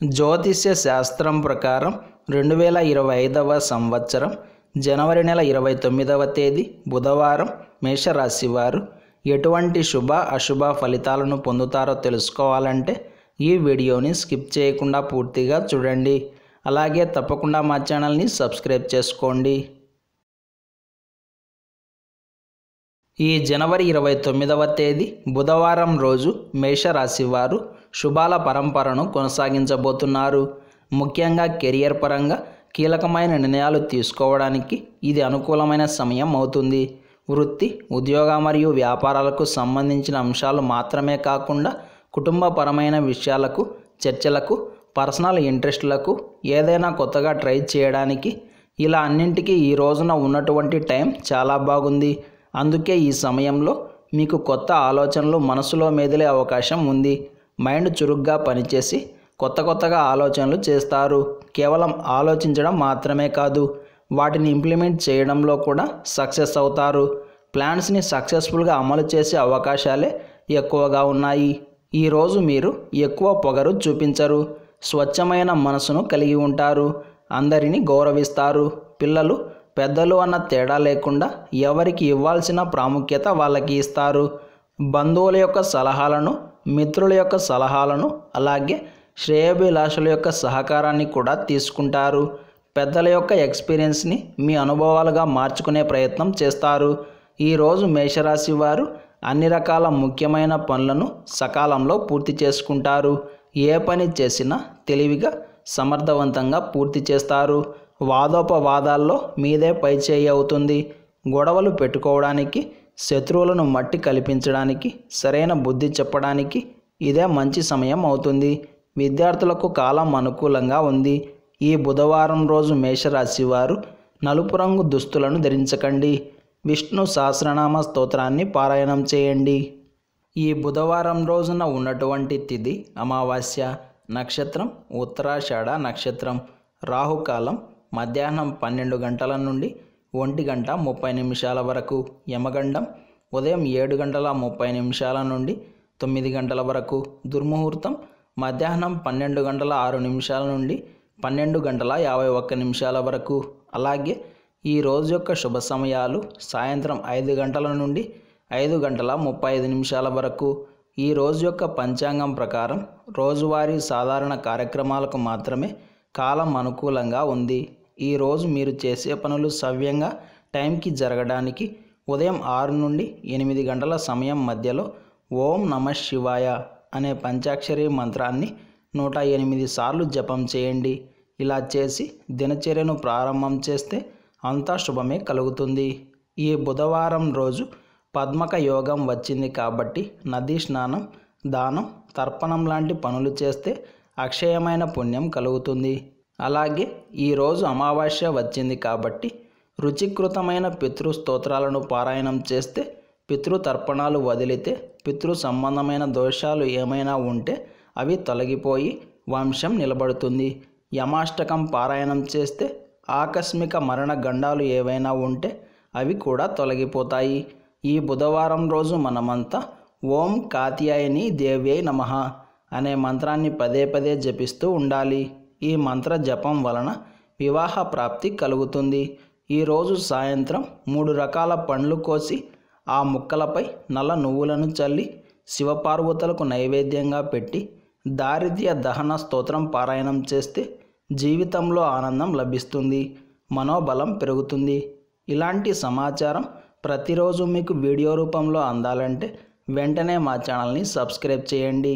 జ్యోతిష్య శాస్త్రం ప్రకారం 2025వ సంవత్సరం జనవరి నెల 29వ తేదీ బుధవారం మేషరాశి వారు ఎటువంటి శుభ అశుభ ఫలితాలను పొందుతారో తెలుసుకోవాలంటే ఈ వీడియోని స్కిప్ చేయకుండా పూర్తిగా చూడండి. అలాగే తప్పకుండా మా ఛానల్ని సబ్స్క్రైబ్ చేసుకోండి. ఈ జనవరి 29వ తేదీ బుధవారం రోజు మేషరాశి వారు శుభాల పరంపరను కొనసాగించబోతున్నారు. ముఖ్యంగా కెరియర్ పరంగా కీలకమైన నిర్ణయాలు తీసుకోవడానికి ఇది అనుకూలమైన సమయం అవుతుంది. వృత్తి, ఉద్యోగ మరియు వ్యాపారాలకు సంబంధించిన అంశాలు మాత్రమే కాకుండా కుటుంబపరమైన విషయాలకు, చర్చలకు, పర్సనల్ ఇంట్రెస్ట్లకు, ఏదైనా కొత్తగా ట్రై చేయడానికి, ఇలా అన్నింటికీ ఈ రోజున ఉన్నటువంటి టైం చాలా బాగుంది. అందుకే ఈ సమయంలో మీకు కొత్త ఆలోచనలు మనసులో మెదిలే అవకాశం ఉంది. మైండ్ చురుగ్గా పనిచేసి కొత్తగా ఆలోచనలు చేస్తారు. కేవలం ఆలోచించడం మాత్రమే కాదు, వాటిని ఇంప్లిమెంట్ చేయడంలో కూడా సక్సెస్ అవుతారు. ప్లాన్స్ని సక్సెస్ఫుల్గా అమలు చేసే అవకాశాలే ఎక్కువగా ఉన్నాయి. ఈరోజు మీరు ఎక్కువ పొగరు చూపించరు, స్వచ్ఛమైన మనసును కలిగి ఉంటారు. అందరినీ గౌరవిస్తారు. పిల్లలు, పెద్దలు అన్న తేడా లేకుండా ఎవరికి ఇవ్వాల్సిన ప్రాముఖ్యత వాళ్ళకి ఇస్తారు. బంధువుల యొక్క సలహాలను, మిత్రుల యొక్క సలహాలను, అలాగే శ్రేయోభిలాషుల యొక్క సహకారాన్ని కూడా తీసుకుంటారు. పెద్దల యొక్క ఎక్స్పీరియన్స్ని మీ అనుభవాలుగా మార్చుకునే ప్రయత్నం చేస్తారు. ఈరోజు మేషరాశి వారు అన్ని రకాల ముఖ్యమైన పనులను సకాలంలో పూర్తి చేసుకుంటారు. ఏ పని చేసినా తెలివిగా, సమర్థవంతంగా పూర్తి చేస్తారు. వాదోపవాదాల్లో మీదే పైచేయి అవుతుంది. గొడవలు పెట్టుకోవడానికి, శత్రువులను మట్టి కల్పించడానికి, సరైన బుద్ధి చెప్పడానికి ఇదే మంచి సమయం అవుతుంది. విద్యార్థులకు కాలం అనుకూలంగా ఉంది. ఈ బుధవారం రోజు మేషరాశి వారు నలుపు రంగు దుస్తులను ధరించకండి. విష్ణు సహస్రనామ స్తోత్రాన్ని పారాయణం చేయండి. ఈ బుధవారం రోజున ఉన్నటువంటి తిథి అమావాస్య, నక్షత్రం ఉత్తరాషాఢ నక్షత్రం, రాహుకాలం మధ్యాహ్నం 12 గంటల నుండి 1:30 వరకు, యమగండం ఉదయం 7:30 నుండి 9 గంటల వరకు, దుర్ముహూర్తం మధ్యాహ్నం 12:06 నుండి 12:51 వరకు. అలాగే ఈ రోజు యొక్క శుభ సమయాలు సాయంత్రం 5 గంటల నుండి 5:35 వరకు. ఈ రోజు యొక్క పంచాంగం ప్రకారం రోజువారీ సాధారణ కార్యక్రమాలకు మాత్రమే కాలం అనుకూలంగా ఉంది. ఈరోజు మీరు చేసే పనులు సవ్యంగా టైంకి జరగడానికి ఉదయం 6 నుండి 8 గంటల సమయం మధ్యలో ఓం నమః శివాయ అనే పంచాక్షరి మంత్రాన్ని 108 సార్లు జపం చేయండి. ఇలా చేసి దినచర్యను ప్రారంభం చేస్తే అంతా శుభమే కలుగుతుంది. ఈ బుధవారం రోజు పద్మక యోగం వచ్చింది కాబట్టి నదీ స్నానం, దానం, తర్పణం లాంటి పనులు చేస్తే అక్షయమైన పుణ్యం కలుగుతుంది. అలాగే ఈరోజు అమావాస్య వచ్చింది కాబట్టి రుచికృతమైన పితృ స్తోత్రాలను పారాయణం చేస్తే, పితృతర్పణాలు వదిలితే పితృ సంబంధమైన దోషాలు ఏమైనా ఉంటే అవి తొలగిపోయి వంశం నిలబడుతుంది. యమాష్టకం పారాయణం చేస్తే ఆకస్మిక మరణ గండాలు ఏవైనా ఉంటే అవి కూడా తొలగిపోతాయి. ఈ బుధవారం రోజు మనమంతా ఓం కాత్యాయని దేవ్యై నమః అనే మంత్రాన్ని పదే జపిస్తూ ఉండాలి. ఈ మంత్ర జపం వలన వివాహ ప్రాప్తి కలుగుతుంది. ఈరోజు సాయంత్రం 3 రకాల పండ్లు కోసి ఆ ముక్కలపై నల్ల నువ్వులను చల్లి శివపార్వతులకు నైవేద్యంగా పెట్టి దారిద్ర్య దహన స్తోత్రం పారాయణం చేస్తే జీవితంలో ఆనందం లభిస్తుంది, మనోబలం పెరుగుతుంది. ఇలాంటి సమాచారం ప్రతిరోజు మీకు వీడియో రూపంలో అందాలంటే వెంటనే మా ఛానల్ని సబ్స్క్రైబ్ చేయండి.